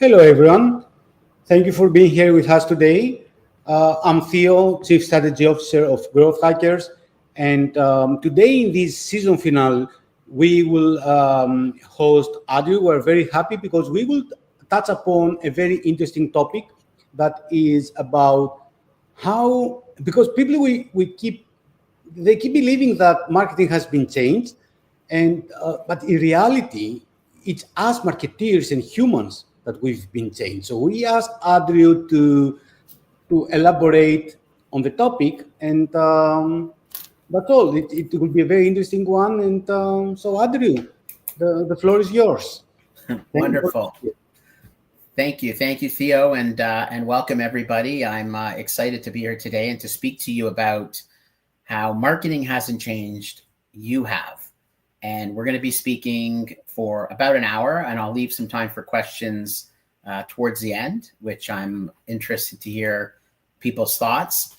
Hello, everyone. Thank you for being here with us today. I'm Theo, Chief Strategy Officer of Growth Hackers. And today, in this season finale, we will host Adri. We're very happy because we will touch upon a very interesting topic that is about how, because people we keep they keep believing that marketing has been changed, and but in reality, it's us marketeers and humans that we've been changed. So we asked Adriu to elaborate on the topic, and that's all. It will be a very interesting one. And so, Adriu, the floor is yours. Thank you for Wonderful. Thank you, Theo, and welcome everybody. I'm excited to be here today and to speak to you about how marketing hasn't changed, you have. And we're going to be speaking for about an hour, and I'll leave some time for questions towards the end, which I'm interested to hear people's thoughts.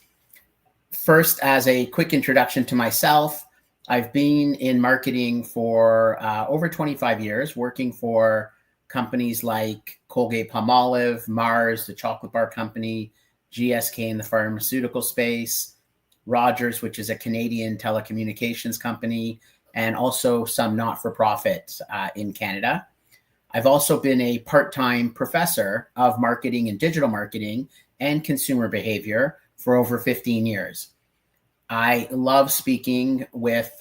First, as a quick introduction to myself, I've been in marketing for over 25 years, working for companies like Colgate-Palmolive, Mars, the chocolate bar company, GSK in the pharmaceutical space, Rogers, which is a Canadian telecommunications company, and also some not-for-profit in Canada. I've also been a part-time professor of marketing and digital marketing and consumer behavior for over 15 years. I love speaking with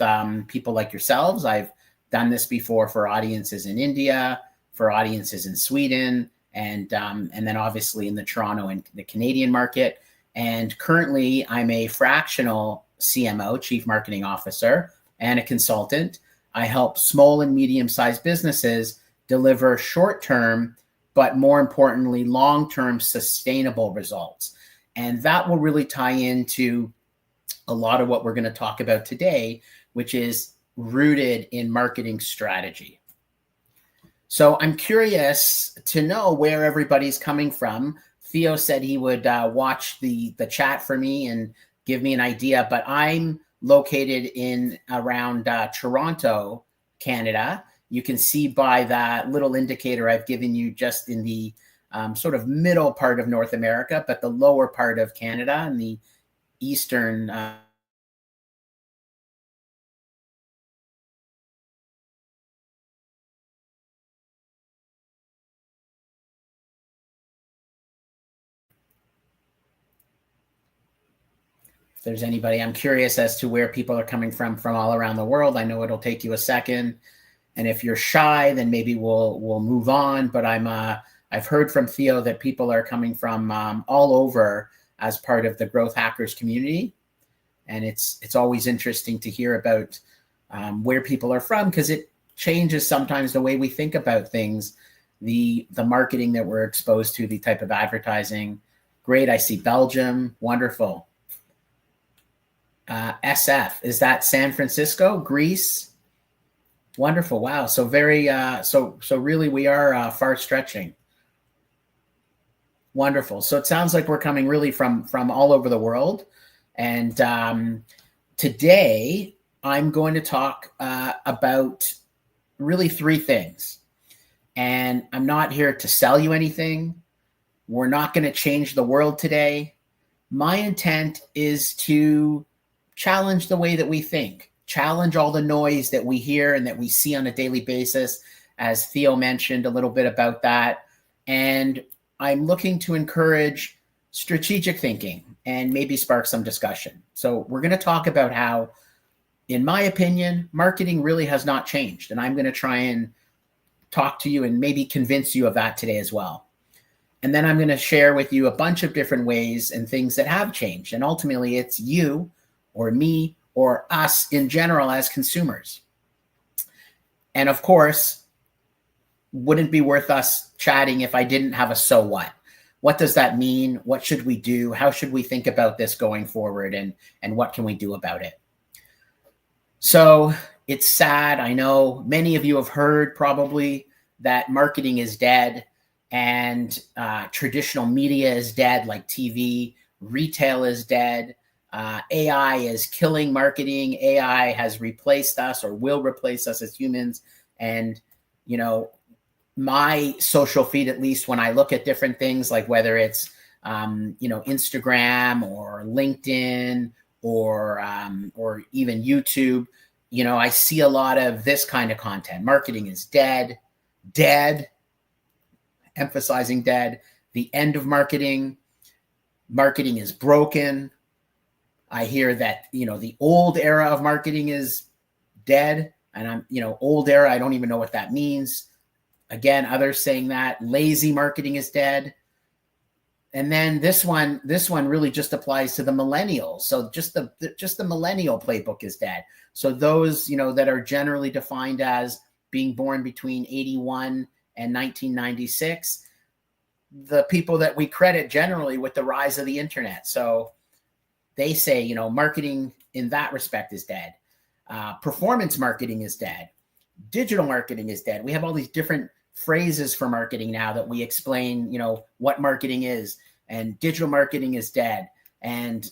people like yourselves. I've done this before for audiences in India, for audiences in Sweden, and then obviously in the Toronto and the Canadian market. And currently, I'm a fractional CMO, Chief Marketing Officer, and a consultant. I help small and medium-sized businesses deliver short-term, but more importantly, long-term sustainable results. And that will really tie into a lot of what we're going to talk about today, which is rooted in marketing strategy. So I'm curious to know where everybody's coming from. Theo said he would watch the chat for me and give me an idea, but I'm located in around Toronto, Canada. You can see by that little indicator I've given you just in the sort of middle part of North America, but the lower part of Canada and the eastern if there's anybody. I'm curious as to where people are coming from all around the world. I know it'll take you a second, and if you're shy, then maybe we'll move on. But I've heard from Theo that people are coming from all over as part of the Growth Hackers community, and it's always interesting to hear about where people are from, because it changes sometimes the way we think about things, the marketing that we're exposed to, the type of advertising. Great, I see Belgium, wonderful. SF, is that San Francisco, Greece? Wonderful, wow. So very, so really we are far stretching. Wonderful. So it sounds like we're coming really from all over the world. And today I'm going to talk about really three things. And I'm not here to sell you anything. We're not going to change the world today. My intent is to challenge the way that we think, challenge all the noise that we hear and that we see on a daily basis, as Theo mentioned a little bit about that. And I'm looking to encourage strategic thinking and maybe spark some discussion. So we're going to talk about how, in my opinion, marketing really has not changed. And I'm going to try and talk to you and maybe convince you of that today as well. And then I'm going to share with you a bunch of different ways and things that have changed. And ultimately, it's you or me or us in general as consumers. And of course, wouldn't be worth us chatting if I didn't have a so what. What does that mean? What should we do? How should we think about this going forward? And what can we do about it? So it's sad. I know many of you have heard probably that marketing is dead, and traditional media is dead, like TV. Retail is dead. AI is killing marketing. AI has replaced us or will replace us as humans. And, you know, my social feed, at least when I look at different things, like whether it's, Instagram or LinkedIn or even YouTube, I see a lot of this kind of content. Marketing is dead, emphasizing dead, the end of marketing. Marketing is broken. I hear that, the old era of marketing is dead. And old era, I don't even know what that means. Again, others saying that lazy marketing is dead. And then this one really just applies to the millennials. So just the millennial playbook is dead. So those, that are generally defined as being born between 81 and 1996, the people that we credit generally with the rise of the internet. So they say, marketing in that respect is dead. Performance marketing is dead. Digital marketing is dead. We have all these different phrases for marketing now that we explain, what marketing is, and digital marketing is dead. And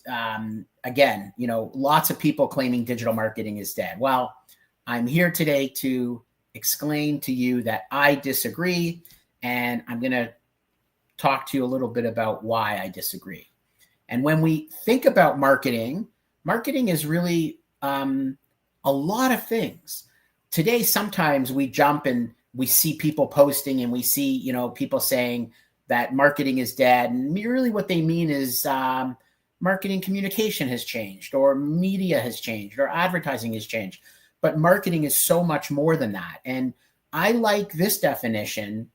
again, lots of people claiming digital marketing is dead. Well, I'm here today to explain to you that I disagree, and I'm going to talk to you a little bit about why I disagree. And when we think about marketing is really a lot of things. Today, sometimes we jump and we see people posting and we see, people saying that marketing is dead. And really what they mean is marketing communication has changed, or media has changed, or advertising has changed. But marketing is so much more than that. And I like this definition.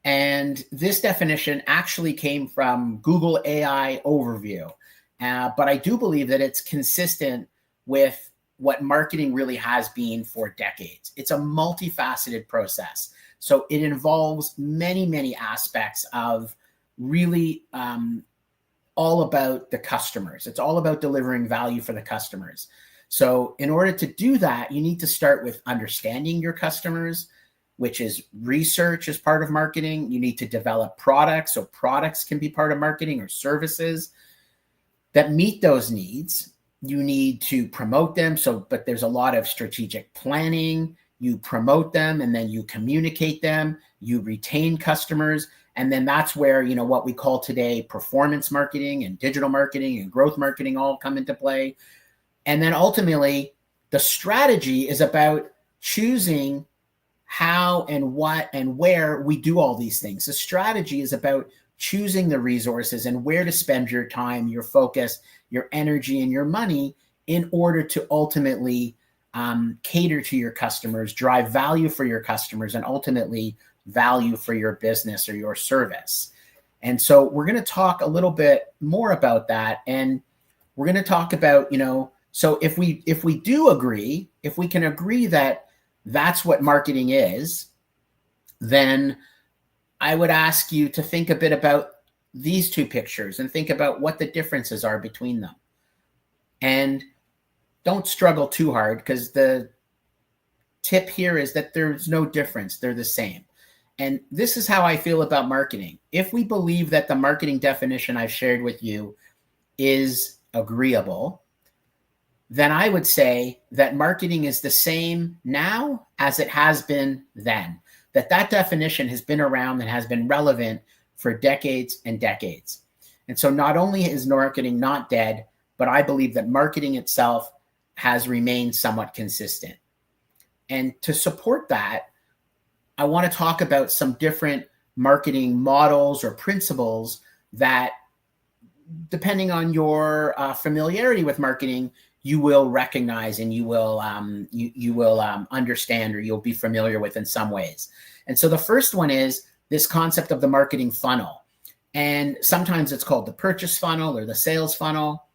And this definition actually came from Google AI Overview. But I do believe that it's consistent with what marketing really has been for decades. It's a multifaceted process. So it involves many, many aspects of really all about the customers. It's all about delivering value for the customers. So in order to do that, you need to start with understanding your customers, which is research as part of marketing. You need to develop products, so products can be part of marketing, or services that meet those needs. You need to promote them. But there's a lot of strategic planning. You promote them, and then you communicate them, you retain customers. And then that's where, what we call today performance marketing and digital marketing and growth marketing all come into play. And then ultimately, the strategy is about choosing how and what and where we do all these things. The strategy is about choosing the resources and where to spend your time, your focus, your energy, and your money in order to ultimately cater to your customers, drive value for your customers, and ultimately value for your business or your service. And so we're going to talk a little bit more about that. And we're going to talk about, so if we do agree, if we can agree that that's what marketing is, then I would ask you to think a bit about these two pictures and think about what the differences are between them. And don't struggle too hard, because the tip here is that there's no difference. They're the same. And this is how I feel about marketing. If we believe that the marketing definition I've shared with you is agreeable, then I would say that marketing is the same now as it has been then. That definition has been around and has been relevant for decades and decades. And so not only is marketing not dead, but I believe that marketing itself has remained somewhat consistent. And to support that, I want to talk about some different marketing models or principles that, depending on your familiarity with marketing, you will recognize and you will understand, or you'll be familiar with in some ways. And so the first one is this concept of the marketing funnel. And sometimes it's called the purchase funnel or the sales funnel.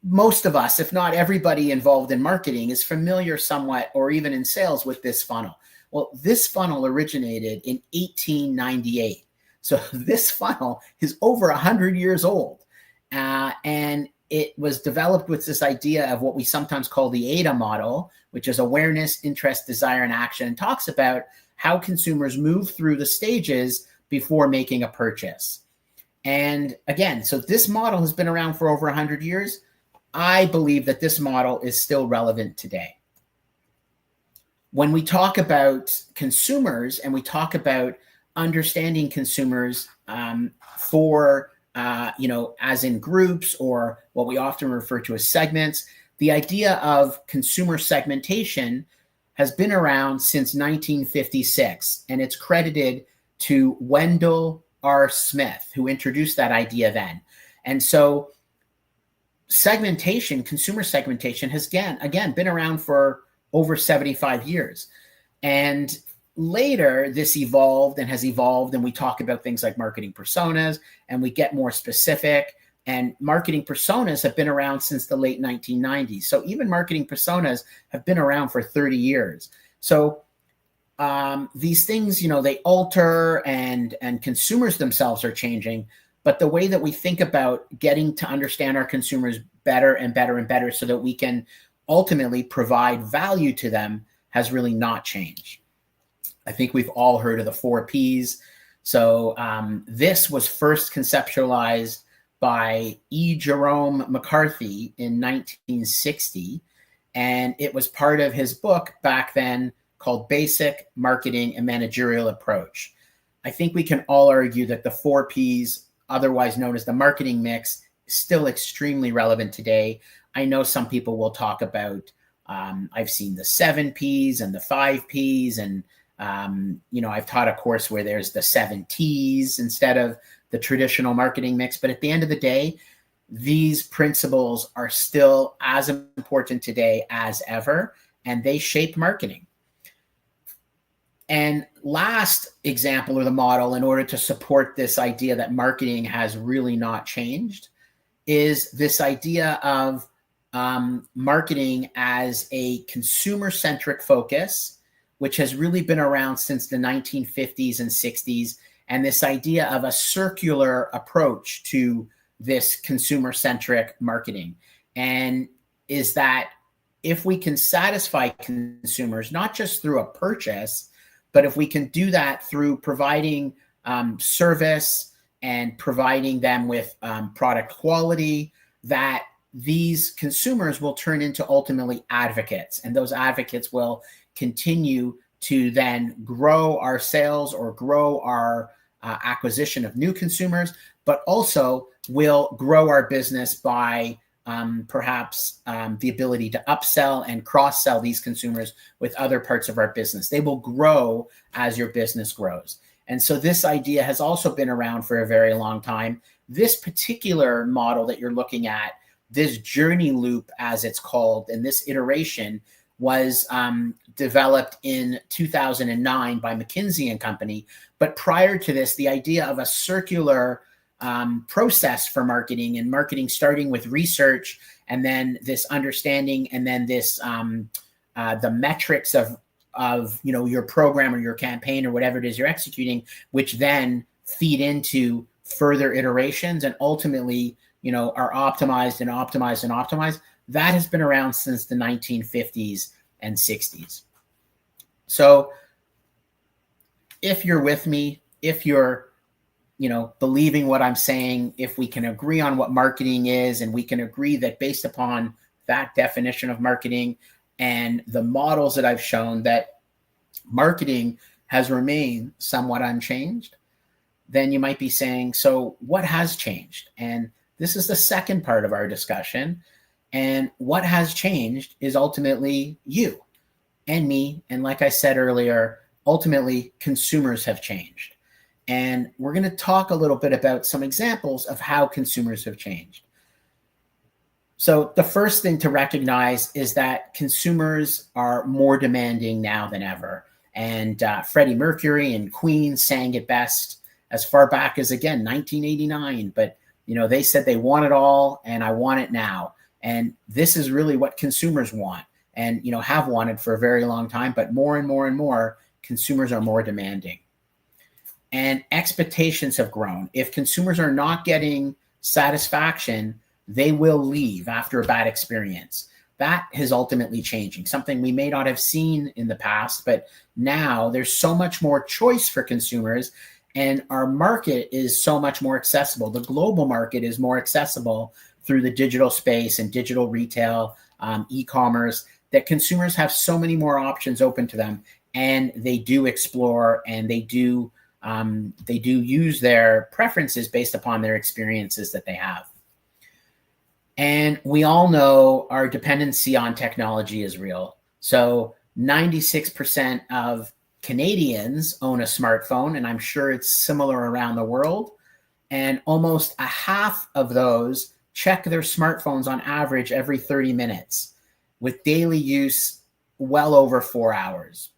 Most of us, if not everybody involved in marketing, is familiar somewhat, or even in sales, with this funnel. Well, this funnel originated in 1898. So this funnel is over 100 years old. And it was developed with this idea of what we sometimes call the AIDA model, which is awareness, interest, desire, and action, and talks about how consumers move through the stages before making a purchase. And again, so this model has been around for over 100 years. I believe that this model is still relevant today. when we talk about consumers and we talk about understanding consumers for, as in groups, or what we often refer to as segments, the idea of consumer segmentation has been around since 1956, and it's credited to Wendell R. Smith, who introduced that idea then. And so segmentation, consumer segmentation, has again been around for over 75 years. And later this evolved and has evolved, and we talk about things like marketing personas, and we get more specific. And marketing personas have been around since the late 1990s. So even marketing personas have been around for 30 years. So these things, they alter, and consumers themselves are changing. But the way that we think about getting to understand our consumers better and better and better so that we can ultimately provide value to them has really not changed. I think we've all heard of the 4 Ps. So this was first conceptualized by E. Jerome McCarthy in 1960, and it was part of his book back then called Basic Marketing and Managerial Approach. I think we can all argue that the 4 Ps, otherwise known as the marketing mix, is still extremely relevant today. I know some people will talk about, I've seen the 7 Ps and the 5 Ps, and I've taught a course where there's the 7 Ts instead of the traditional marketing mix. But at the end of the day, these principles are still as important today as ever, and they shape marketing. And last example, or the model, in order to support this idea that marketing has really not changed, is this idea of marketing as a consumer-centric focus, which has really been around since the 1950s and 60s, and this idea of a circular approach to this consumer-centric marketing. And is that if we can satisfy consumers, not just through a purchase, but if we can do that through providing service and providing them with product quality, that these consumers will turn into ultimately advocates. And those advocates will continue to then grow our sales or grow our acquisition of new consumers, but also will grow our business by perhaps the ability to upsell and cross-sell these consumers with other parts of our business. They will grow as your business grows. And so this idea has also been around for a very long time. This particular model that you're looking at, this journey loop, as it's called, and this iteration was developed in 2009 by McKinsey & Company. But prior to this, the idea of a circular process for marketing, and marketing starting with research, and then this understanding, and then this the metrics of your program or your campaign or whatever it is you're executing, which then feed into further iterations and ultimately are optimized and optimized and optimized. That has been around since the 1950s and 60s. So if you're with me, if you're believing what I'm saying, if we can agree on what marketing is, and we can agree that based upon that definition of marketing and the models that I've shown, that marketing has remained somewhat unchanged, then you might be saying, so what has changed? And this is the second part of our discussion. And what has changed is ultimately you and me. And like I said earlier, ultimately consumers have changed. And we're going to talk a little bit about some examples of how consumers have changed. So the first thing to recognize is that consumers are more demanding now than ever. And Freddie Mercury and Queen sang it best as far back as, again, 1989. But, they said they want it all, and I want it now. And this is really what consumers want and, have wanted for a very long time. But more and more and more, consumers are more demanding. And expectations have grown. If consumers are not getting satisfaction, they will leave after a bad experience. That is ultimately changing, something we may not have seen in the past, but now there's so much more choice for consumers, and our market is so much more accessible. The global market is more accessible through the digital space and digital retail, e-commerce, that consumers have so many more options open to them, and they do explore, and they do use their preferences based upon their experiences that they have. And we all know our dependency on technology is real. So 96% of Canadians own a smartphone, and I'm sure it's similar around the world. And almost a half of those check their smartphones on average every 30 minutes, with daily use well over 4 hours.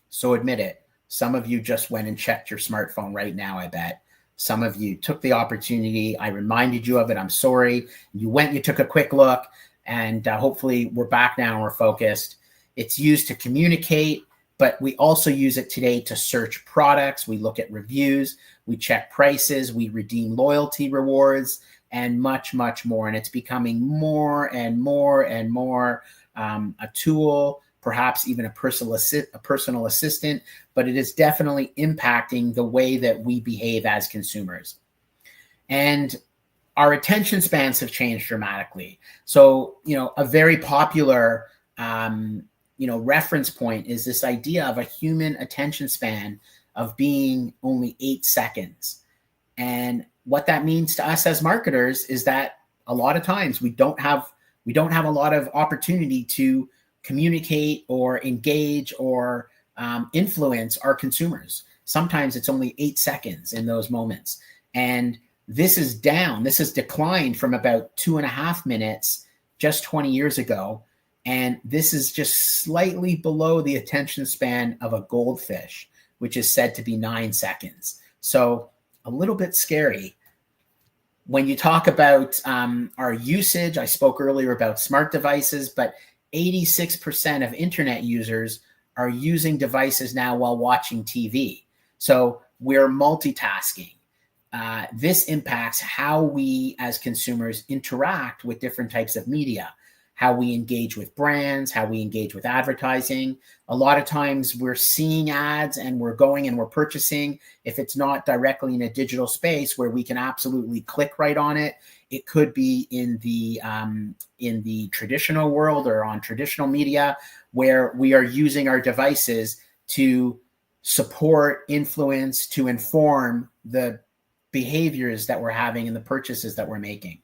So admit it, some of you just went and checked your smartphone right now, I bet. Some of you took the opportunity. I reminded you of it. I'm sorry. You went, you took a quick look, and hopefully we're back now and we're focused. It's used to communicate, but we also use it today to search products. We look at reviews, we check prices, we redeem loyalty rewards, and much, much more. And it's becoming more and more and more a tool, perhaps even a personal assistant, but it is definitely impacting the way that we behave as consumers. And our attention spans have changed dramatically. So, a very popular, reference point is this idea of a human attention span of being only 8 seconds. And what that means to us as marketers is that a lot of times we don't have a lot of opportunity to communicate or engage or influence our consumers. Sometimes it's only 8 seconds in those moments. And this is down. This has declined from about 2.5 minutes just 20 years ago. And this is just slightly below the attention span of a goldfish, which is said to be 9 seconds. So a little bit scary. When you talk about our usage, I spoke earlier about smart devices, but 86% of internet users are using devices now while watching TV. So we're multitasking. This impacts how we as consumers interact with different types of media, how we engage with brands, how we engage with advertising. A lot of times we're seeing ads and we're going and we're purchasing. If it's not directly in a digital space where we can absolutely click right on it, it could be in the traditional world or on traditional media where we are using our devices to support, influence, to inform the behaviors that we're having and the purchases that we're making.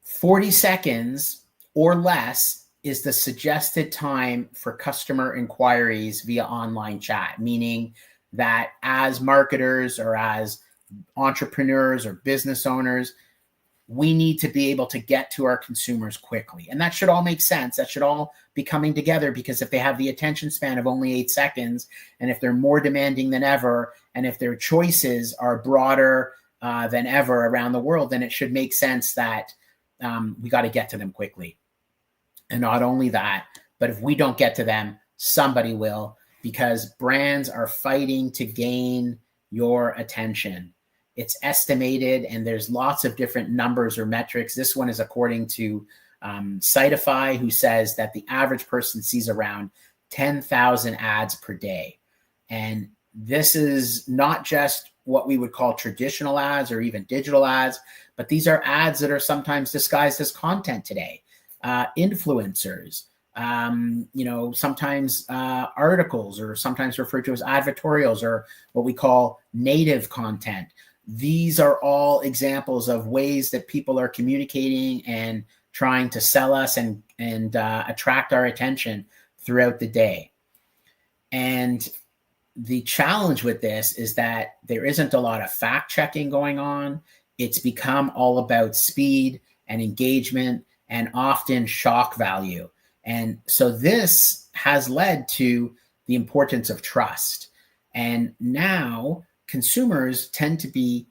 40 seconds or less is the suggested time for customer inquiries via online chat, meaning that as marketers or as entrepreneurs or business owners, we need to be able to get to our consumers quickly. And that should all make sense. That should all be coming together, because if they have the attention span of only 8 seconds, and if they're more demanding than ever, and if their choices are broader than ever around the world, then it should make sense that we got to get to them quickly. And not only that, but if we don't get to them, somebody will, because brands are fighting to gain your attention. It's estimated, and there's lots of different numbers or metrics. This one is according to Citify, who says that the average person sees around 10,000 ads per day. And this is not just what we would call traditional ads or even digital ads, but these are ads that are sometimes disguised as content today. Influencers, sometimes articles, or sometimes referred to as advertorials, or what we call native content. These are all examples of ways that people are communicating and trying to sell us and attract our attention throughout the day. And the challenge with this is that there isn't a lot of fact checking going on. It's become all about speed and engagement and often shock value. And so this has led to the importance of trust. And now consumers tend to be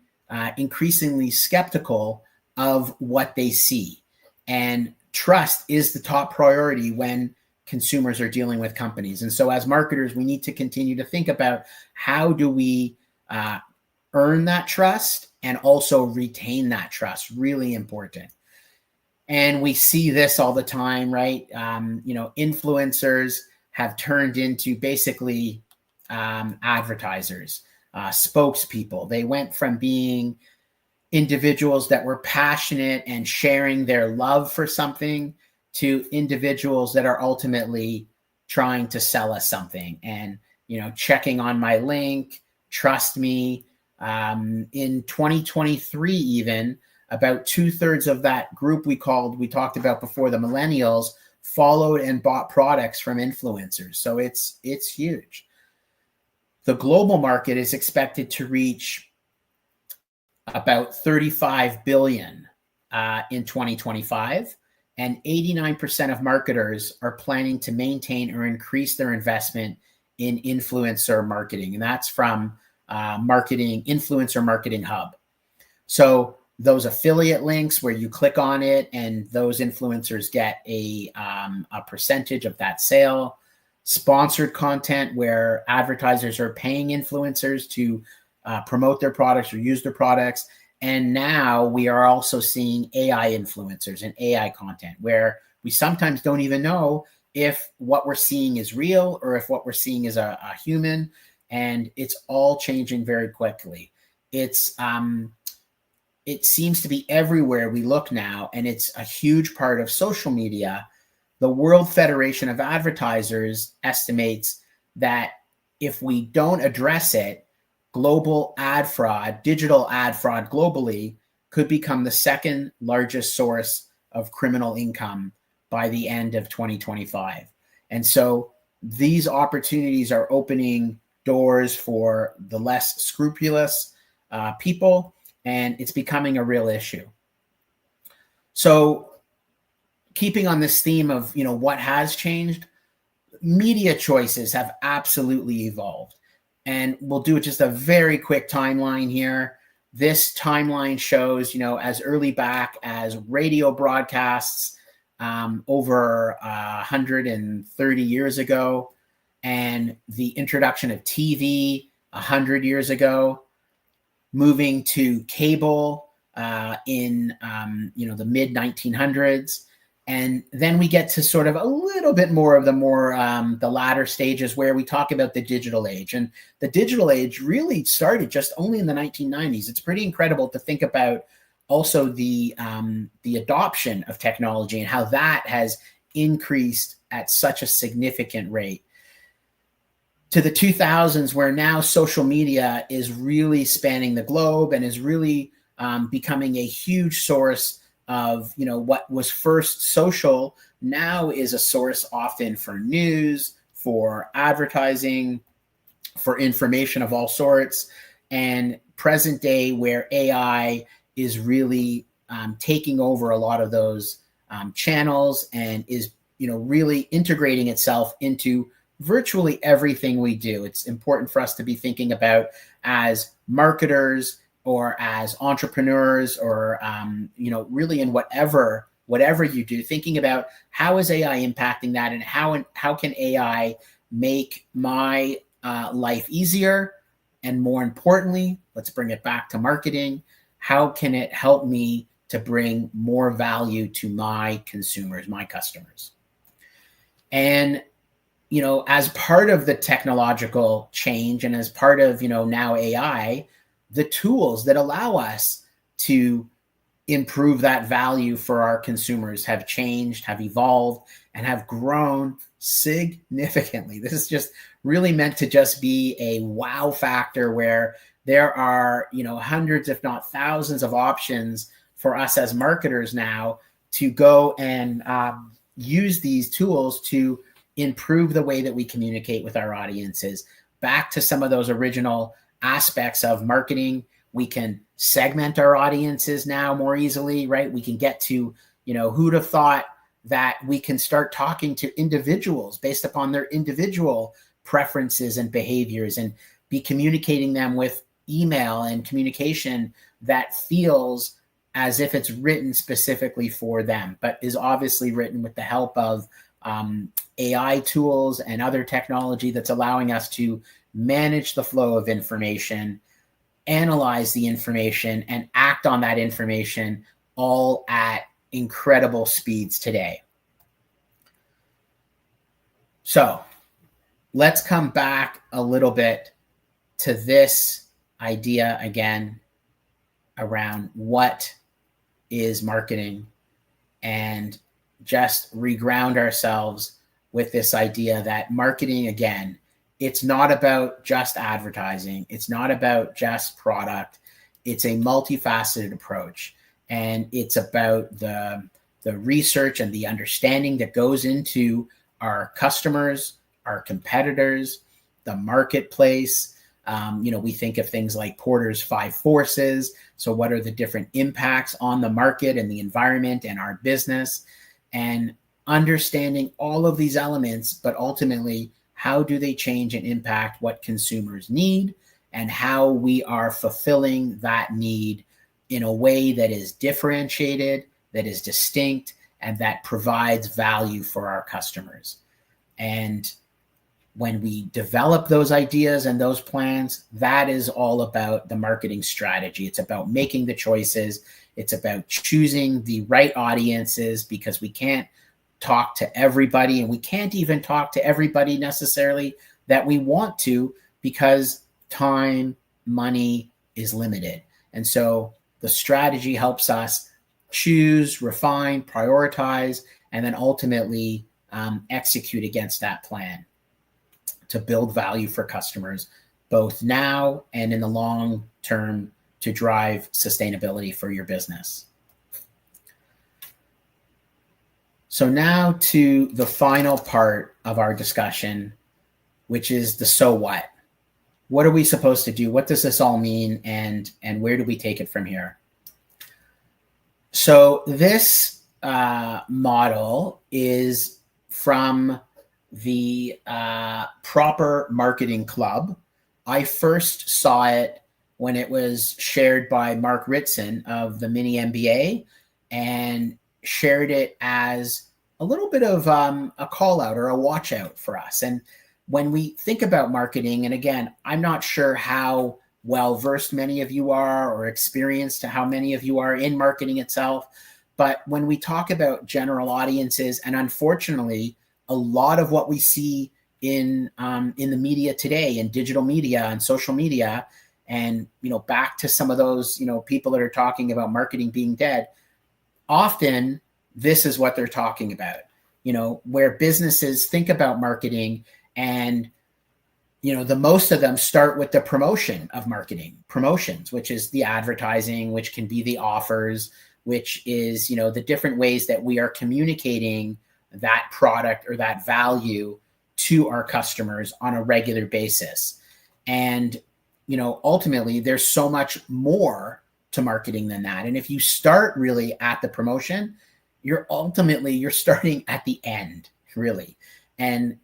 increasingly skeptical of what they see. And trust is the top priority when consumers are dealing with companies. And so as marketers, we need to continue to think about how do we earn that trust and also retain that trust. Really important. And we see this all the time, right? Influencers have turned into basically advertisers, spokespeople. They went from being individuals that were passionate and sharing their love for something to individuals that are ultimately trying to sell us something and, checking on my link, trust me. In 2023, even about 2/3 of that group we talked about before, the millennials, followed and bought products from influencers. So it's huge. The global market is expected to reach about 35 billion in 2025, and 89% of marketers are planning to maintain or increase their investment in influencer marketing, and that's from Influencer Marketing Hub. So those affiliate links where you click on it and those influencers get a percentage of that sale. Sponsored content where advertisers are paying influencers to promote their products or use their products. And now we are also seeing AI influencers and AI content where we sometimes don't even know if what we're seeing is real or if what we're seeing is a human. And it's all changing very quickly. It seems to be everywhere we look now, and it's a huge part of social media. The World Federation of Advertisers estimates that if we don't address it, global ad fraud, digital ad fraud globally, could become the second largest source of criminal income by the end of 2025. And so these opportunities are opening doors for the less scrupulous people, and it's becoming a real issue. So keeping on this theme of, what has changed, media choices have absolutely evolved. And we'll do just a very quick timeline here. This timeline shows, as early back as radio broadcasts over 130 years ago, and the introduction of TV 100 years ago, moving to cable in the mid 1900s. And then we get to sort of a little bit more of the latter stages where we talk about the digital age. And the digital age really started just only in the 1990s. It's pretty incredible to think about also the adoption of technology and how that has increased at such a significant rate. To the 2000s, where now social media is really spanning the globe and is really becoming a huge source of, what was first social now is a source often for news, for advertising, for information of all sorts, and present day where AI is really taking over a lot of those channels and is, really integrating itself into virtually everything we do. It's important for us to be thinking about as marketers or as entrepreneurs or, really in whatever you do, thinking about how is AI impacting that and how can AI make my life easier? And more importantly, let's bring it back to marketing. How can it help me to bring more value to my consumers, my customers? And, as part of the technological change and as part of, now AI, the tools that allow us to improve that value for our consumers have changed, have evolved, and have grown significantly. This is just really meant to just be a wow factor where there are, hundreds, if not thousands of options for us as marketers now to go and use these tools to improve the way that we communicate with our audiences. Back to some of those original aspects of marketing, we can segment our audiences now more easily, right? We can get to, who'd have thought that we can start talking to individuals based upon their individual preferences and behaviors and be communicating them with email and communication that feels as if it's written specifically for them, but is obviously written with the help of AI tools and other technology that's allowing us to manage the flow of information, analyze the information, and act on that information all at incredible speeds today. So let's come back a little bit to this idea again around what is marketing and just reground ourselves with this idea that marketing, again, it's not about just advertising. It's not about just product. It's a multifaceted approach. And it's about the research and the understanding that goes into our customers, our competitors, the marketplace. We think of things like Porter's 5 forces. So what are the different impacts on the market and the environment and our business? And understanding all of these elements, but ultimately, how do they change and impact what consumers need and how we are fulfilling that need in a way that is differentiated, that is distinct, and that provides value for our customers. And when we develop those ideas and those plans, that is all about the marketing strategy. It's about making the choices. It's about choosing the right audiences, because we can't talk to everybody, and we can't even talk to everybody necessarily that we want to, because time, money is limited. And so the strategy helps us choose, refine, prioritize, and then ultimately execute against that plan to build value for customers, both now and in the long term, to drive sustainability for your business. So now to the final part of our discussion, which is the so what. What are we supposed to do? What does this all mean? And where do we take it from here? So this model is from the Proper Marketing Club. I first saw it when it was shared by Mark Ritson of the Mini MBA, and shared it as a little bit of a call out or a watch out for us. And when we think about marketing, and again, I'm not sure how well versed many of you are or experienced how many of you are in marketing itself, but when we talk about general audiences, and unfortunately, a lot of what we see in the media today, in digital media and social media, and back to some of those people that are talking about marketing being dead, often this is what they're talking about, where businesses think about marketing, and the most of them start with the promotion of promotions, which is the advertising, which can be the offers, which is the different ways that we are communicating that product or that value to our customers on a regular basis. And ultimately, there's so much more to marketing than that. And if you start really at the promotion, you're starting at the end, really. And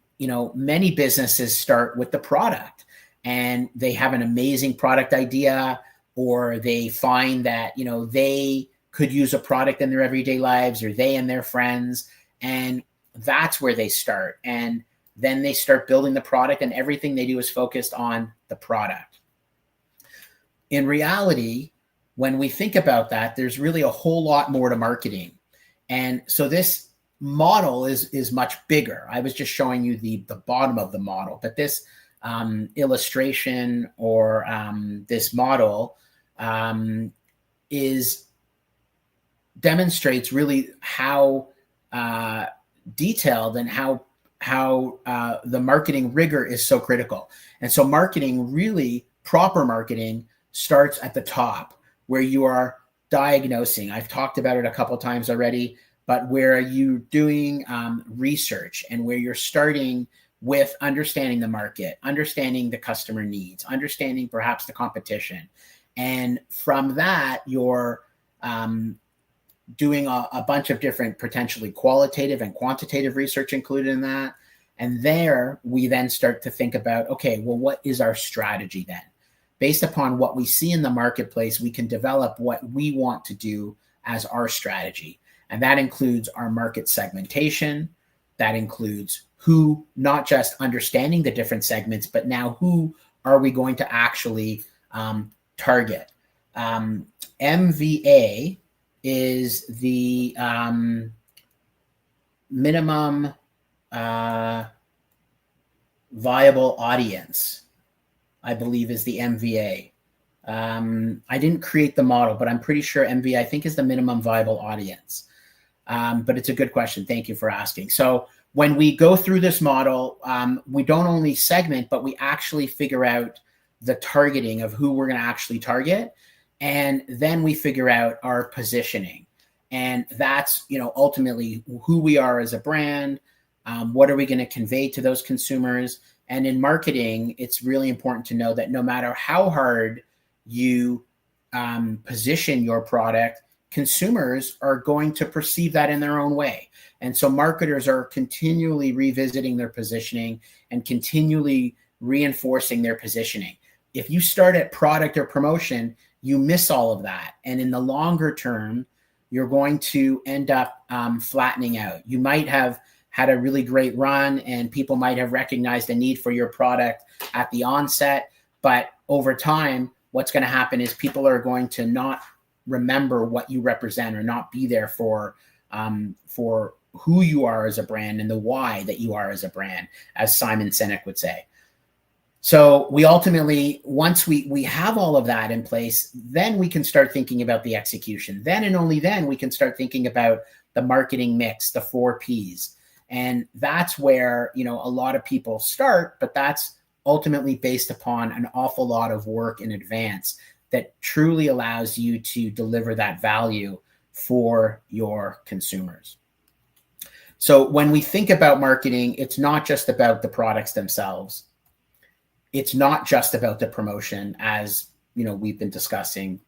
many businesses start with the product, and they have an amazing product idea, or they find that they could use a product in their everyday lives, or they and their friends, and that's where they start. And then they start building the product, and everything they do is focused on the product. In reality, when we think about that, there's really a whole lot more to marketing. And so this model is much bigger. I was just showing you the bottom of the model, but this illustration or this model demonstrates really how detailed and how the marketing rigor is so critical. And so marketing, really proper marketing, starts at the top, where you are diagnosing. I've talked about it a couple times already, but where you're doing research, and where you're starting with understanding the market, understanding the customer needs, understanding perhaps the competition. And from that, you're doing a bunch of different potentially qualitative and quantitative research included in that. And there we then start to think about, okay, well, what is our strategy then? Based upon what we see in the marketplace, we can develop what we want to do as our strategy. And that includes our market segmentation. That includes not just understanding the different segments, but now who are we going to actually target? MVA is the minimum viable audience, I believe, is the MVA. I didn't create the model, but I'm pretty sure MVA, I think, is the minimum viable audience. But it's a good question. Thank you for asking. So when we go through this model, we don't only segment, but we actually figure out the targeting of who we're going to actually target. And then we figure out our positioning. And that's, ultimately who we are as a brand. What are we going to convey to those consumers? And in marketing, it's really important to know that no matter how hard you position your product, consumers are going to perceive that in their own way. And so marketers are continually revisiting their positioning and continually reinforcing their positioning. If you start at product or promotion, you miss all of that. And in the longer term, you're going to end up flattening out. You might have had a really great run and people might have recognized a need for your product at the onset. But over time, what's going to happen is people are going to not remember what you represent or not be there for who you are as a brand and the why that you are as a brand, as Simon Sinek would say. So we ultimately, once we have all of that in place, then we can start thinking about the execution. Then and only then we can start thinking about the marketing mix, the 4 Ps. And that's where, a lot of people start, but that's ultimately based upon an awful lot of work in advance that truly allows you to deliver that value for your consumers. So when we think about marketing, it's not just about the products themselves. It's not just about the promotion, as we've been discussing.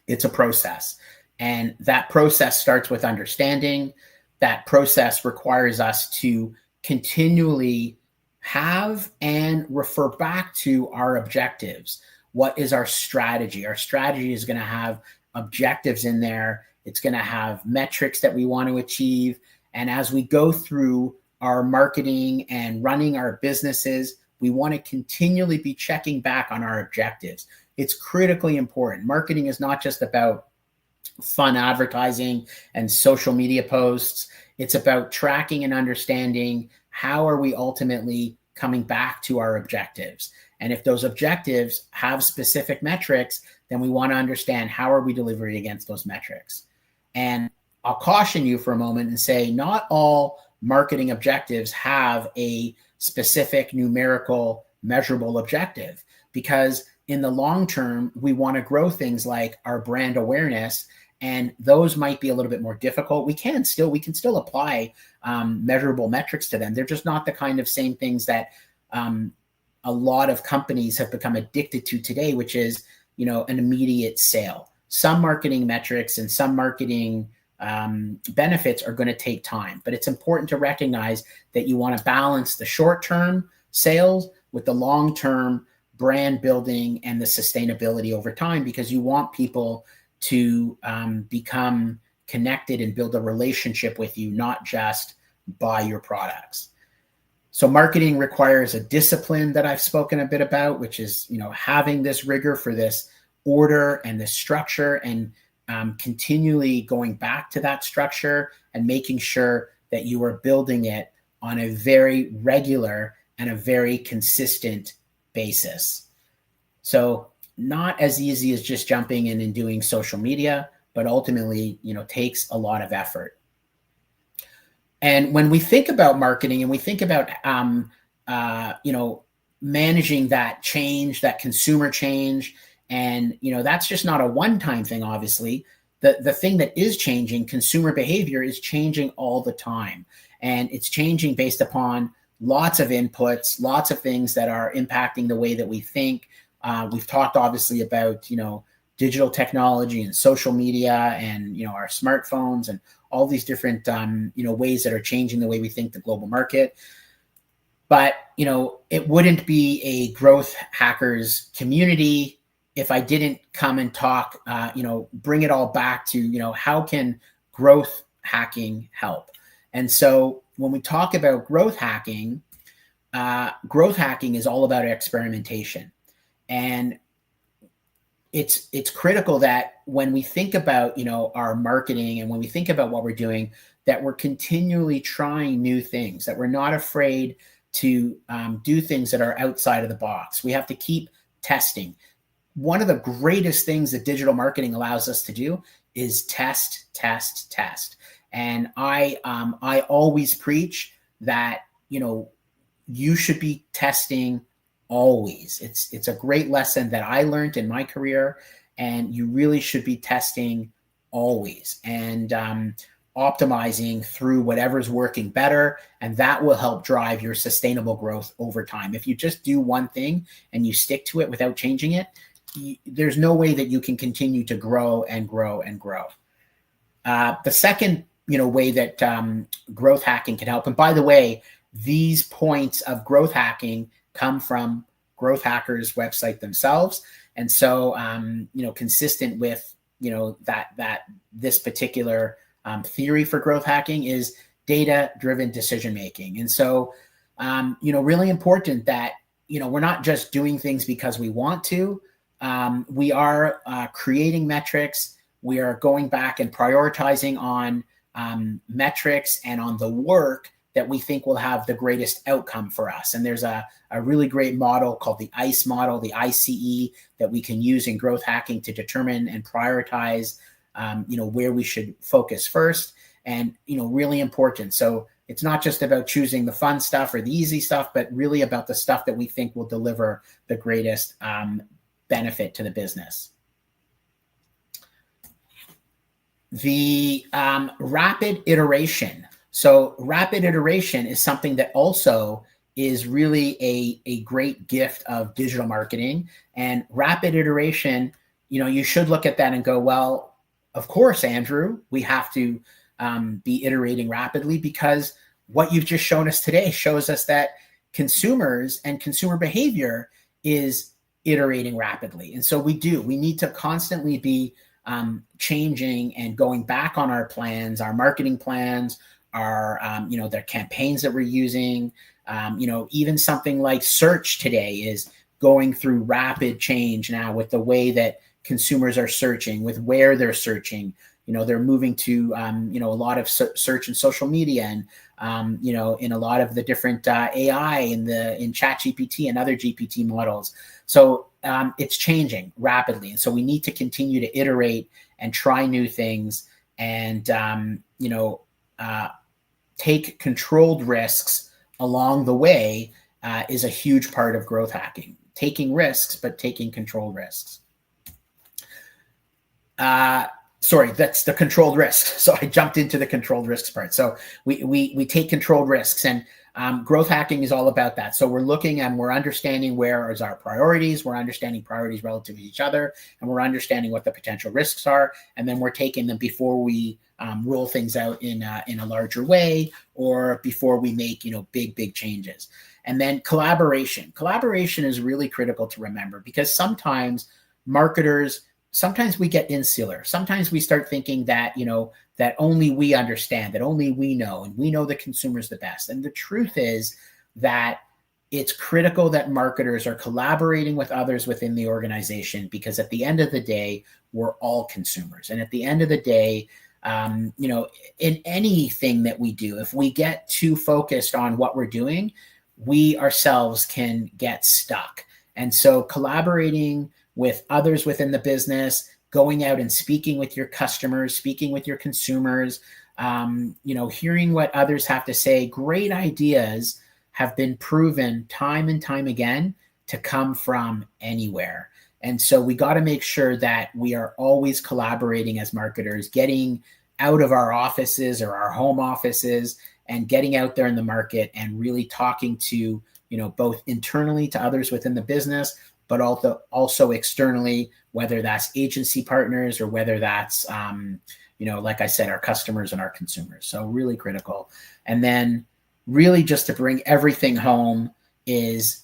It's a process. And that process starts with understanding. That process requires us to continually have and refer back to our objectives. What is our strategy? Our strategy is going to have objectives in there. It's going to have metrics that we want to achieve. And as we go through our marketing and running our businesses, we want to continually be checking back on our objectives. It's critically important. Marketing is not just about fun advertising and social media posts. It's about tracking and understanding how are we ultimately coming back to our objectives. And if those objectives have specific metrics, then we want to understand how are we delivering against those metrics. And I'll caution you for a moment and say not all marketing objectives have a specific numerical measurable objective, because in the long term, we want to grow things like our brand awareness, and those might be a little bit more difficult. We can still apply measurable metrics to them. They're just not the kind of same things that a lot of companies have become addicted to today, which is, an immediate sale. Some marketing metrics and some marketing benefits are going to take time, but it's important to recognize that you want to balance the short-term sales with the long-term brand building and the sustainability over time, because you want people to become connected and build a relationship with you, not just buy your products. So marketing requires a discipline that I've spoken a bit about, which is, having this rigor for this order and this structure, and continually going back to that structure and making sure that you are building it on a very regular and a very consistent basis. So not as easy as just jumping in and doing social media, but ultimately, takes a lot of effort. And when we think about marketing and we think about, managing that change, that consumer change, and, that's just not a one-time thing, obviously. The thing that is changing, consumer behavior, is changing all the time. And it's changing based upon lots of inputs, lots of things that are impacting the way that we think. We've talked obviously about, digital technology and social media and, our smartphones and all these different, ways that are changing the way we think the global market. But, it wouldn't be a growth hackers community if I didn't come and talk, bring it all back to, how can growth hacking help? And so when we talk about growth hacking is all about experimentation. And it's critical that when we think about, our marketing and when we think about what we're doing, that we're continually trying new things, that we're not afraid to do things that are outside of the box. We have to keep testing. One of the greatest things that digital marketing allows us to do is test. And I always preach that, you should be testing always. It's a great lesson that I learned in my career, and you really should be testing always and optimizing through whatever's working better, and that will help drive your sustainable growth over time. If you just do one thing and you stick to it without changing it, there's no way that you can continue to grow and grow and grow. The second, way that growth hacking can help, and by the way, these points of growth hacking come from growth hackers' website themselves, and so consistent with that this particular theory for growth hacking is data-driven decision making. And so really important that we're not just doing things because we want to. We are creating metrics. We are going back and prioritizing on metrics and on the work that we think will have the greatest outcome for us. And there's a really great model called the ICE model, the ICE, that we can use in growth hacking to determine and prioritize, where we should focus first. And, really important. So it's not just about choosing the fun stuff or the easy stuff, but really about the stuff that we think will deliver the greatest benefit to the business. The rapid iteration. So rapid iteration is something that also is really a great gift of digital marketing. And rapid iteration, you should look at that and go, well, of course, Andrew, we have to be iterating rapidly, because what you've just shown us today shows us that consumers and consumer behavior is iterating rapidly. And so we need to constantly be changing and going back on our plans, our marketing plans, our, the campaigns that we're using. Even something like search today is going through rapid change now with the way that consumers are searching, with where they're searching. They're moving to, a lot of search in social media and, in a lot of the different AI in ChatGPT and other GPT models. So it's changing rapidly. And so we need to continue to iterate and try new things and, take controlled risks along the way is a huge part of growth hacking. Taking risks, but taking controlled risks. Sorry, that's the controlled risks. So I jumped into the controlled risks part. So we take controlled risks, and growth hacking is all about that. So we're looking and we're understanding where is our priorities. We're understanding priorities relative to each other, and we're understanding what the potential risks are. And then we're taking them before we roll things out in a larger way, or before we make, big changes. And then collaboration. Collaboration is really critical to remember, because sometimes we get insular. Sometimes we start thinking that, that only we understand, that only we know, and we know the consumers the best. And the truth is that it's critical that marketers are collaborating with others within the organization, because at the end of the day, we're all consumers. And at the end of the day, in anything that we do, if we get too focused on what we're doing, we ourselves can get stuck. And so collaborating with others within the business, going out and speaking with your customers, speaking with your consumers, hearing what others have to say. Great ideas have been proven time and time again to come from anywhere. And so we got to make sure that we are always collaborating as marketers, getting out of our offices or our home offices and getting out there in the market and really talking to, both internally to others within the business, but also externally, whether that's agency partners or whether that's, like I said, our customers and our consumers. So really critical. And then really just to bring everything home is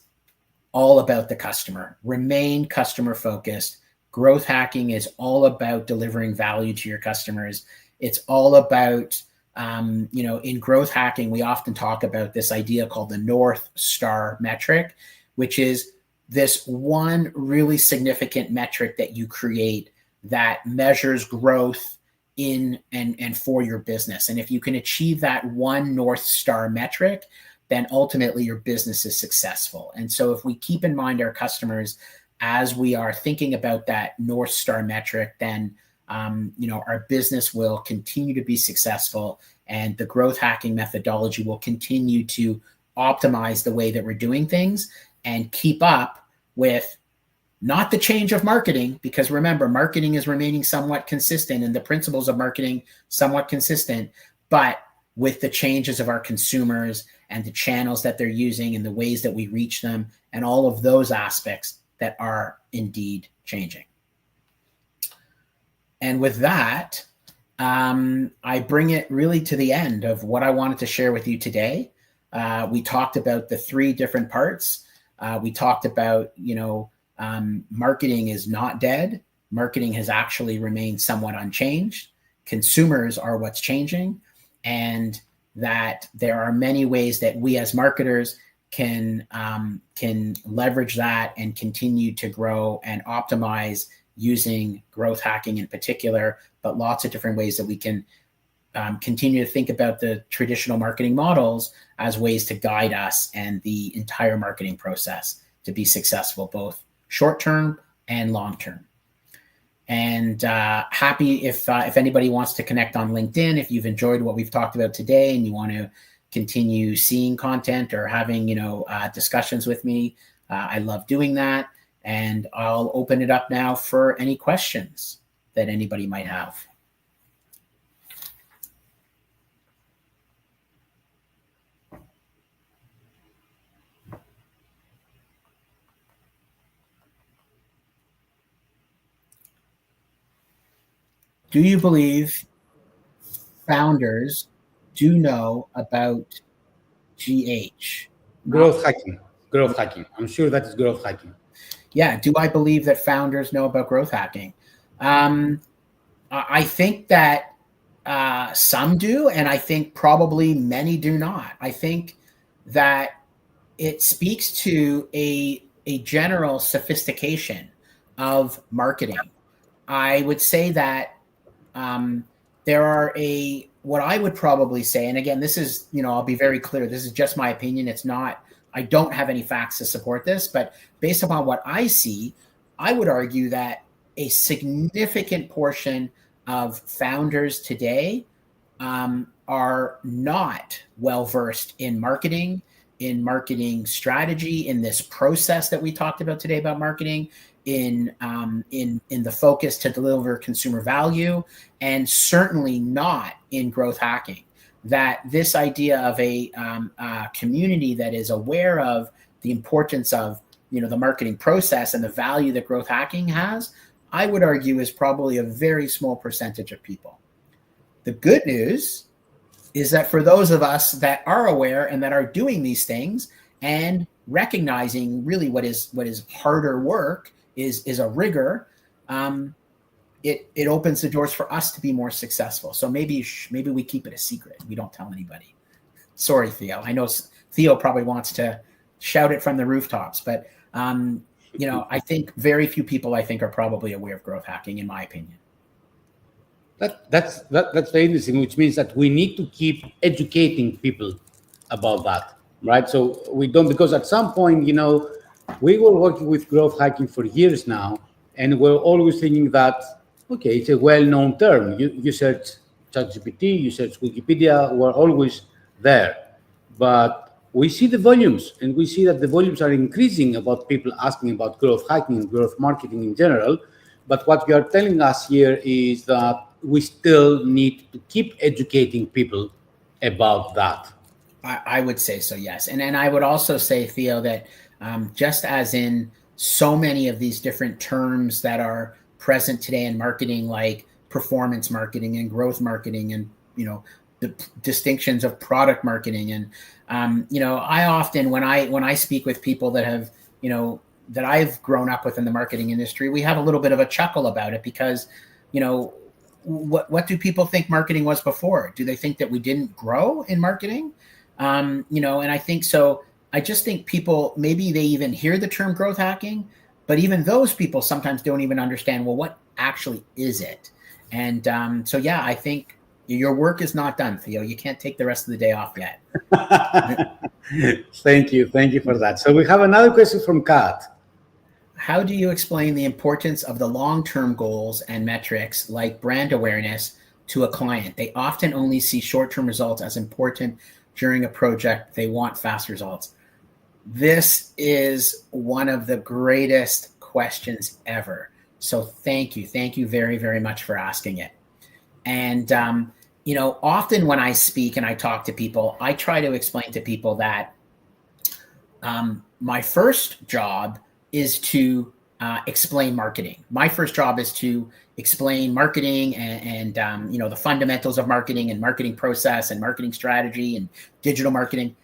all about the customer. Remain customer focused. Growth hacking is all about delivering value to your customers. It's all about, in growth hacking, we often talk about this idea called the North Star metric, which is this one really significant metric that you create that measures growth in and for your business. And if you can achieve that one North Star metric, then ultimately your business is successful. And so if we keep in mind our customers as we are thinking about that North Star metric, then our business will continue to be successful, and the growth hacking methodology will continue to optimize the way that we're doing things and keep up with not the change of marketing, because remember, marketing is remaining somewhat consistent and the principles of marketing somewhat consistent, but with the changes of our consumers and the channels that they're using and the ways that we reach them and all of those aspects that are indeed changing. And with that, I bring it really to the end of what I wanted to share with you today. We talked about the 3 different parts. We talked about, marketing is not dead. Marketing has actually remained somewhat unchanged. Consumers are what's changing, and that there are many ways that we as marketers can leverage that and continue to grow and optimize using growth hacking in particular, but lots of different ways that we can continue to think about the traditional marketing models as ways to guide us and the entire marketing process to be successful, both short-term and long-term. And happy if anybody wants to connect on LinkedIn, if you've enjoyed what we've talked about today and you want to continue seeing content or having, discussions with me, I love doing that. And I'll open it up now for any questions that anybody might have. Do you believe founders do know about GH? Growth hacking. Growth hacking. I'm sure that is growth hacking. Yeah. Do I believe that founders know about growth hacking? I think that some do, and I think probably many do not. I think that it speaks to a general sophistication of marketing. I would say that there are what I would probably say, and again, this is, I'll be very clear, this is just my opinion. It's not, I don't have any facts to support this, but based upon what I see, I would argue that a significant portion of founders today are not well-versed in marketing strategy, in this process that we talked about today about marketing, in the focus to deliver consumer value, and certainly not in growth hacking. That this idea of a community that is aware of the importance of the marketing process and the value that growth hacking has, I would argue is probably a very small percentage of people. The good news is that for those of us that are aware and that are doing these things and recognizing really what is harder work is a rigor, it opens the doors for us to be more successful. So maybe we keep it a secret. We don't tell anybody. Sorry, Theo. I know Theo probably wants to shout it from the rooftops, but I think very few people are probably aware of growth hacking, in my opinion. That's very interesting, which means that we need to keep educating people about that, right? So we don't, because at some point, we were working with growth hacking for years now, and we're always thinking that, okay, it's a well-known term. You search ChatGPT, you search Wikipedia, we're always there. But we see the volumes, and we see that the volumes are increasing about people asking about growth hacking and growth marketing in general. But what you are telling us here is that we still need to keep educating people about that. I would say so, yes. And I would also say, Theo, that just as in so many of these different terms that are present today in marketing, like performance marketing and growth marketing, and the distinctions of product marketing, and I often, when I speak with people that have that I've grown up with in the marketing industry, we have a little bit of a chuckle about it, because what do people think marketing was before? Do they think that we didn't grow in marketing? And I think so. I just think people, maybe they even hear the term growth hacking, but even those people sometimes don't even understand, well, what actually is it? And so, yeah, I think your work is not done, Theo. You can't take the rest of the day off yet. Thank you for that. So we have another question from Kat. how do you explain the importance of the long-term goals and metrics like brand awareness to a client? They often only see short-term results as important during a project. They want fast results. This is one of the greatest questions ever. So thank you. Thank you very, very much for asking it. And, often when I speak and I talk to people, I try to explain to people that my first job is to explain marketing. My first job is to explain marketing and the fundamentals of marketing and marketing process and marketing strategy and digital marketing.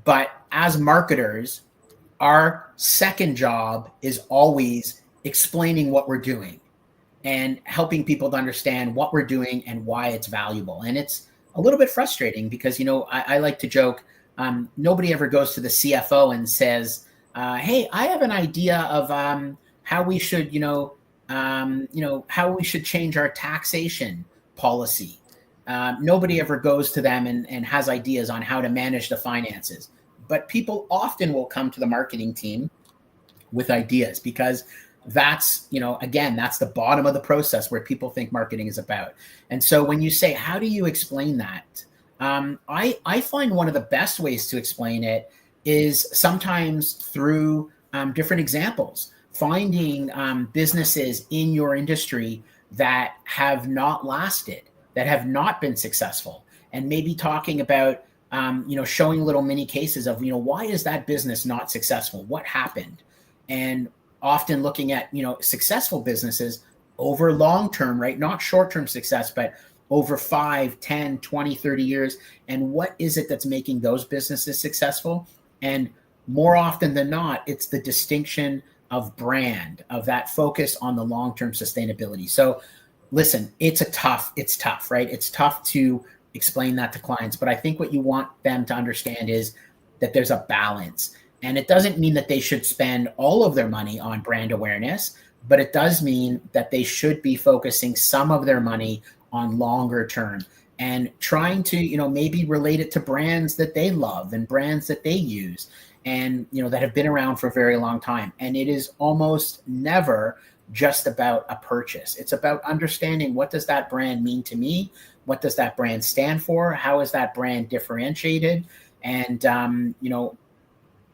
But as marketers, our second job is always explaining what we're doing and helping people to understand what we're doing and why it's valuable. And it's a little bit frustrating because, I like to joke, nobody ever goes to the CFO and says, hey, I have an idea of how we should, how we should change our taxation policy. Nobody ever goes to them and has ideas on how to manage the finances. But people often will come to the marketing team with ideas because that's, again, that's the bottom of the process where people think marketing is about. And so when you say, how do you explain that? I find one of the best ways to explain it is sometimes through different examples, finding businesses in your industry that have not lasted, that have not been successful, and maybe talking about, showing little mini cases of, why is that business not successful? What happened? And often looking at, successful businesses over long-term, right? Not short-term success, but over 5, 10, 20, 30 years. And what is it that's making those businesses successful? And more often than not, it's the distinction of brand, of that focus on the long-term sustainability. So listen, it's tough, right? It's tough to explain that to clients, but I think what you want them to understand is that there's a balance. And it doesn't mean that they should spend all of their money on brand awareness, but it does mean that they should be focusing some of their money on longer term and trying to, maybe relate it to brands that they love and brands that they use and, that have been around for a very long time. And it is almost never just about a purchase. It's about understanding, what does that brand mean to me? What does that brand stand for? How is that brand differentiated? And,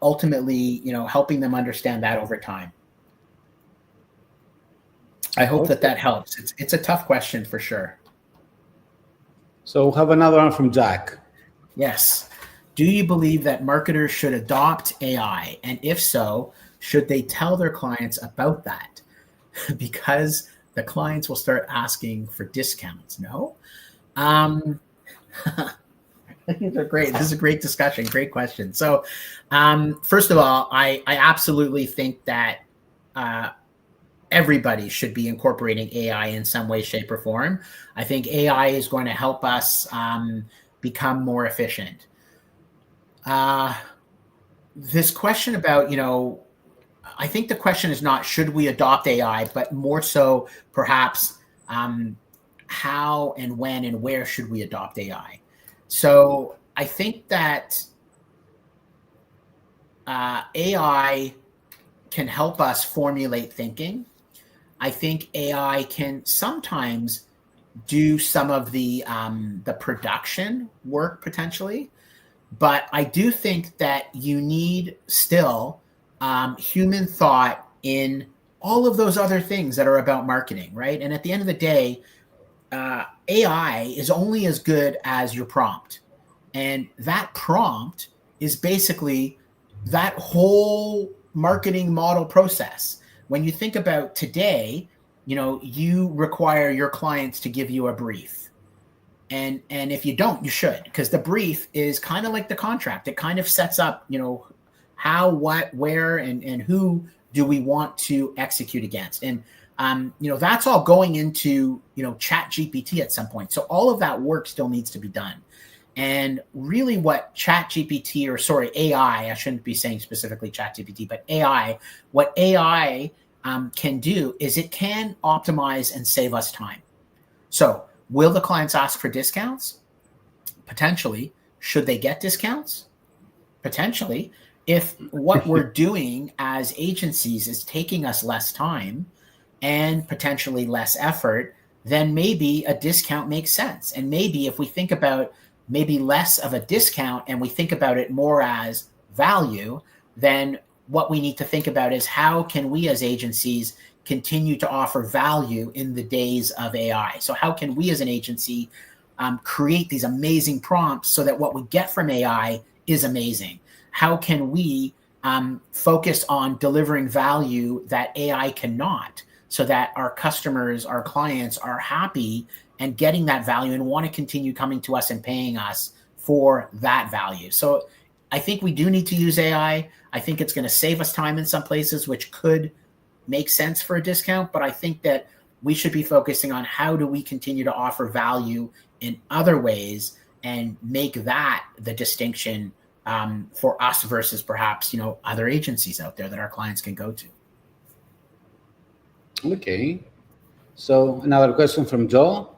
ultimately, helping them understand that over time. I hope that helps. It's a tough question for sure. So we'll have another one from Jack. Yes. Do you believe that marketers should adopt AI? And if so, should they tell their clients about that? Because the clients will start asking for discounts. No? These are great. This is a great discussion. Great question. So, first of all, I absolutely think that everybody should be incorporating AI in some way, shape, or form. I think AI is going to help us become more efficient. This question about, I think the question is not should we adopt AI, but more so perhaps how and when and where should we adopt AI? So I think that AI can help us formulate thinking. I think AI can sometimes do some of the production work potentially, but I do think that you need still human thought in all of those other things that are about marketing, right? And at the end of the day, AI is only as good as your prompt. And that prompt is basically that whole marketing model process. When you think about today, you require your clients to give you a brief. And if you don't, you should, because the brief is kind of like the contract. It kind of sets up, how, what, where, and who do we want to execute against. And that's all going into, Chat GPT at some point. So all of that work still needs to be done. And really what Chat GPT, AI, I shouldn't be saying specifically Chat GPT, but AI, what AI can do is it can optimize and save us time. So will the clients ask for discounts? Potentially. Should they get discounts? Potentially. if what we're doing as agencies is taking us less time and potentially less effort, then maybe a discount makes sense. And maybe if we think about maybe less of a discount and we think about it more as value, then what we need to think about is how can we as agencies continue to offer value in the days of AI? So how can we as an agency create these amazing prompts so that what we get from AI is amazing? How can we focus on delivering value that AI cannot, so that our customers, our clients are happy and getting that value and want to continue coming to us and paying us for that value? So I think we do need to use AI. I think it's going to save us time in some places, which could make sense for a discount. But I think that we should be focusing on how do we continue to offer value in other ways and make that the distinction for us versus perhaps, other agencies out there that our clients can go to. Okay. So another question from Joe.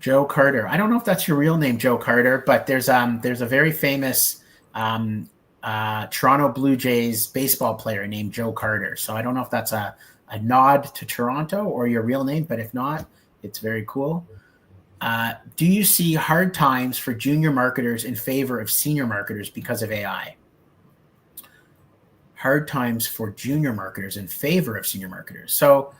Joe Carter. I don't know if that's your real name, Joe Carter, but there's a very famous Toronto Blue Jays baseball player named Joe Carter. So I don't know if that's a nod to Toronto or your real name, but if not, it's very cool. Do you see hard times for junior marketers in favor of senior marketers because of AI? Hard times for junior marketers in favor of senior marketers. So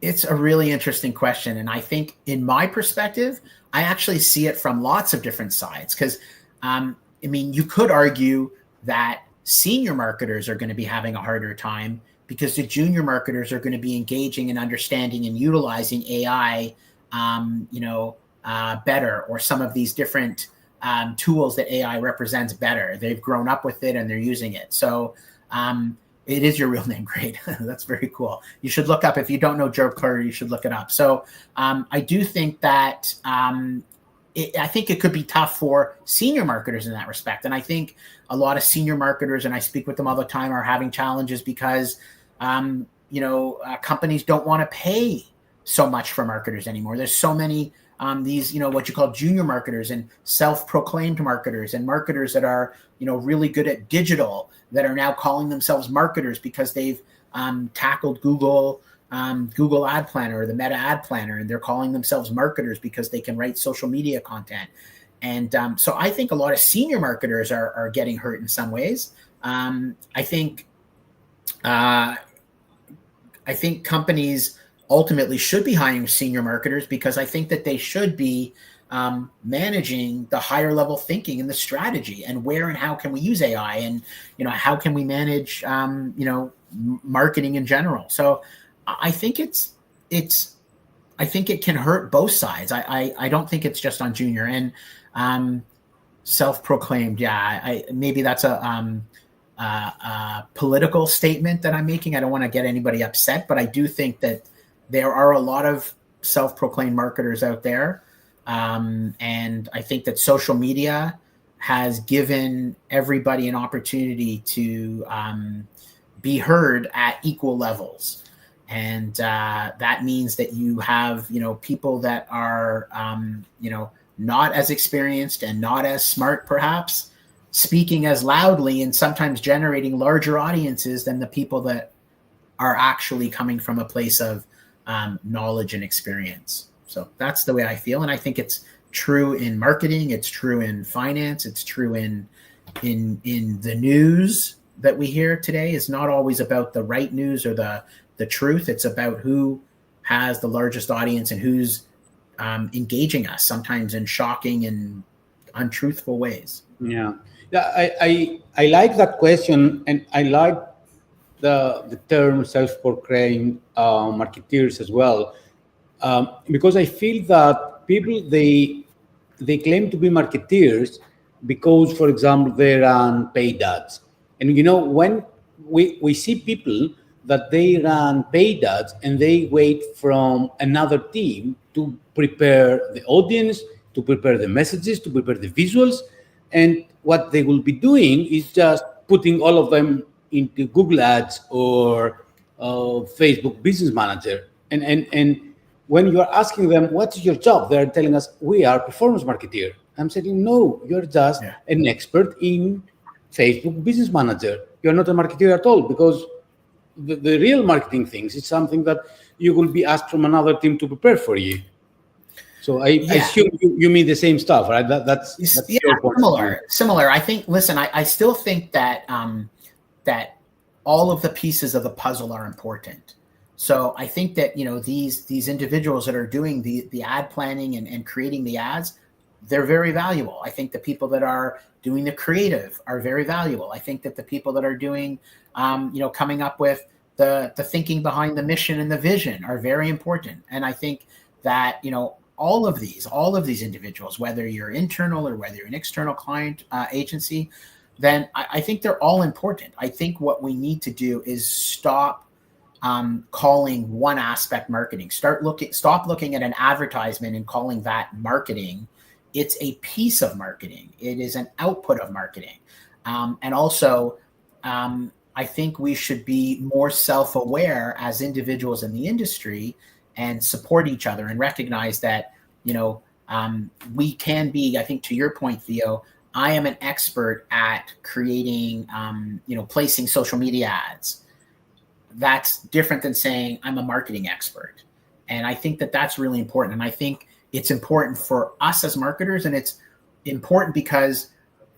it's a really interesting question. And I think in my perspective, I actually see it from lots of different sides. Because, you could argue that senior marketers are going to be having a harder time because the junior marketers are going to be engaging and understanding and utilizing AI, better, or some of these different tools that AI represents better. They've grown up with it and they're using it. So it is your real name. Great. That's very cool. You should look up, if you don't know Joe Carter, you should look it up. So I do think that I think it could be tough for senior marketers in that respect. And I think a lot of senior marketers, and I speak with them all the time, are having challenges because companies don't want to pay so much for marketers anymore. There's so many these, what you call junior marketers and self-proclaimed marketers and marketers that are, really good at digital, that are now calling themselves marketers because they've tackled Google Ad Planner or the Meta Ad Planner, and they're calling themselves marketers because they can write social media content. And so I think a lot of senior marketers are getting hurt in some ways. I think companies ultimately should be hiring senior marketers because I think that they should be managing the higher level thinking and the strategy and where and how can we use AI and, how can we manage, marketing in general. So I think I think it can hurt both sides. I don't think it's just on junior and self-proclaimed. Yeah, maybe that's a political statement that I'm making. I don't want to get anybody upset, but I do think that there are a lot of self-proclaimed marketers out there. And I think that social media has given everybody an opportunity to be heard at equal levels. And that means that you have, people that are, not as experienced and not as smart, perhaps, speaking as loudly and sometimes generating larger audiences than the people that are actually coming from a place of knowledge and experience. So that's the way I feel. And I think it's true in marketing. It's true in finance. It's true in the news that we hear today. Is not always about the right news or the truth. It's about who has the largest audience and who's engaging us, sometimes in shocking and untruthful ways. Yeah. I like that question, and I like the term self-proclaimed marketeers as well, because I feel that people they claim to be marketeers because, for example, they run paid ads, and when we see people that they run paid ads and they wait from another team to prepare the audience, to prepare the messages, to prepare the visuals, and what they will be doing is just putting all of them into Google Ads or Facebook Business Manager. And when you are asking them, what's your job? They're telling us, we are performance marketeer. I'm saying, no, you're just Yeah. an expert in Facebook Business Manager. You're not a marketer at all, because the real marketing things is something that you will be asked from another team to prepare for you. So I Yeah. assume you mean the same stuff, right? That's Yeah, your point of view. similar. I think. Listen, I still think that that all of the pieces of the puzzle are important. So I think that these individuals that are doing the ad planning and creating the ads, they're very valuable. I think the people that are doing the creative are very valuable. I think that the people that are doing coming up with the thinking behind the mission and the vision are very important. And I think that all of these individuals, whether you're internal or whether you're an external client agency, then I think they're all important. I think what we need to do is stop calling one aspect marketing. Stop looking at an advertisement and calling that marketing. It's a piece of marketing. It is an output of marketing. And also, I think we should be more self-aware as individuals in the industry and support each other and recognize that, we can be, I think to your point, Theo, I am an expert at creating, placing social media ads. That's different than saying I'm a marketing expert. And I think that that's really important. And I think it's important for us as marketers, and it's important because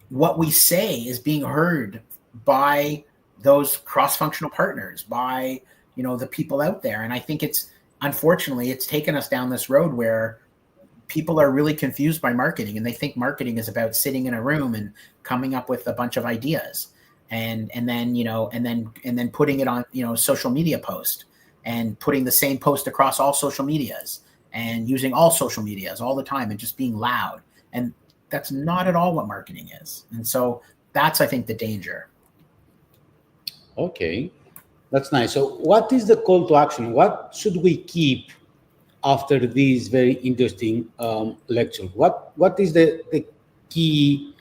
what we say is being heard by those cross-functional partners, by the people out there. And I think unfortunately it's taken us down this road where people are really confused by marketing, and they think marketing is about sitting in a room and coming up with a bunch of ideas and then putting it on social media post and putting the same post across all social medias and using all social medias all the time and just being loud. And that's not at all what marketing is. And so that's, I think, the danger. Okay, that's nice. So what is the call to action? What should we keep after this very interesting lecture? What is the key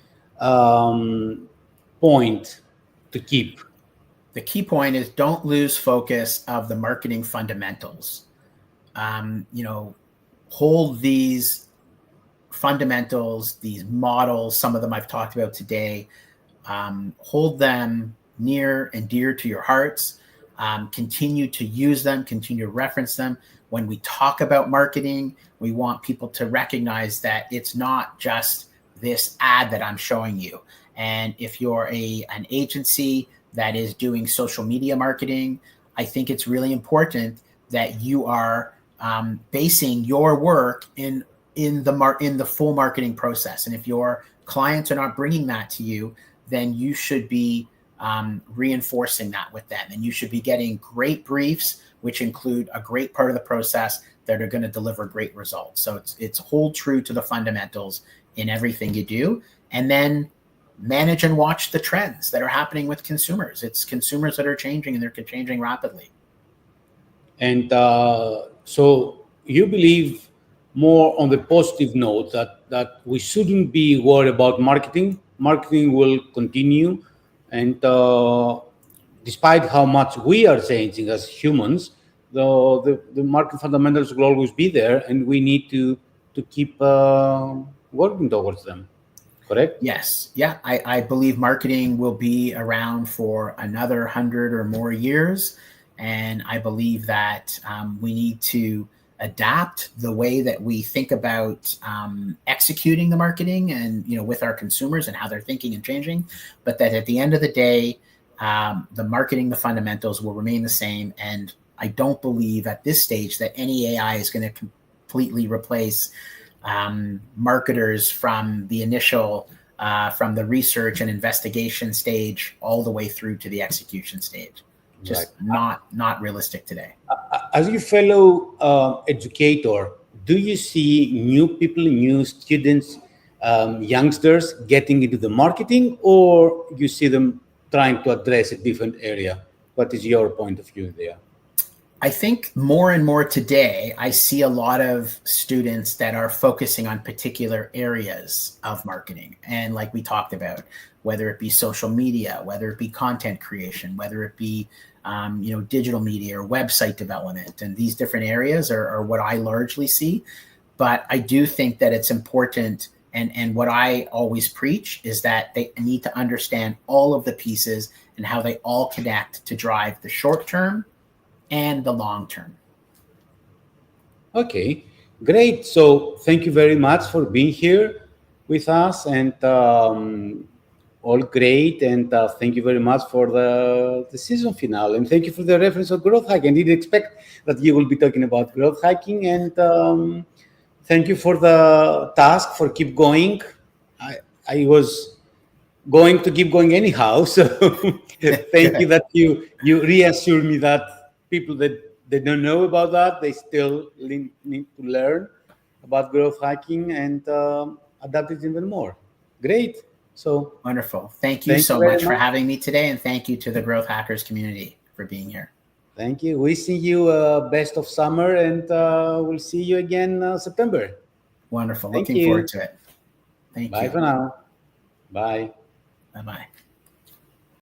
point to keep? The key point is don't lose focus of the marketing fundamentals. Hold these fundamentals, these models, some of them I've talked about today, hold them near and dear to your hearts. Continue to use them, continue to reference them. When we talk about marketing, we want people to recognize that it's not just this ad that I'm showing you. And if you're an agency that is doing social media marketing, I think it's really important that you are basing your work in the full marketing process. And if your clients are not bringing that to you, then you should be reinforcing that with them. And you should be getting great briefs, which include a great part of the process that are going to deliver great results. So it's hold true to the fundamentals in everything you do. And then manage and watch the trends that are happening with consumers. It's consumers that are changing, and they're changing rapidly. And so you believe more on the positive note that we shouldn't be worried about marketing. Marketing will continue, and despite how much we are changing as humans, the market fundamentals will always be there, and we need to keep working towards them. Correct? Yes. Yeah. I believe marketing will be around for another 100 or more years. And I believe that we need to adapt the way that we think about executing the marketing and, with our consumers and how they're thinking and changing. But that at the end of the day, the marketing, the fundamentals will remain the same. And I don't believe at this stage that any AI is going to completely replace marketers from the initial from the research and investigation stage all the way through to the execution stage. Just right. Not realistic today. As your fellow educator, do you see new people, new students, youngsters getting into the marketing, or you see them trying to address a different area? What is your point of view there? I think more and more today, I see a lot of students that are focusing on particular areas of marketing. And like we talked about, whether it be social media, whether it be content creation, whether it be digital media or website development, and these different areas are what I largely see. But I do think that it's important And what I always preach is that they need to understand all of the pieces and how they all connect to drive the short term and the long term. Okay, great. So thank you very much for being here with us, and all great. And thank you very much for the season finale, and thank you for the reference of growth hacking. I didn't expect that you will be talking about growth hacking, and thank you for the task for keep going. I was going to keep going anyhow. So thank you that you reassure me that people that they don't know about that, they still need to learn about growth hacking and adapt it even more. Great. So Wonderful. Thank you thank you so very much for much. having me today, and thank you to the Growth Hackers community for being here. Thank you. Wishing you best of summer, and we'll see you again September. Wonderful. Thank Looking forward you. to it. Thank Bye you. for now. Bye. Bye-bye.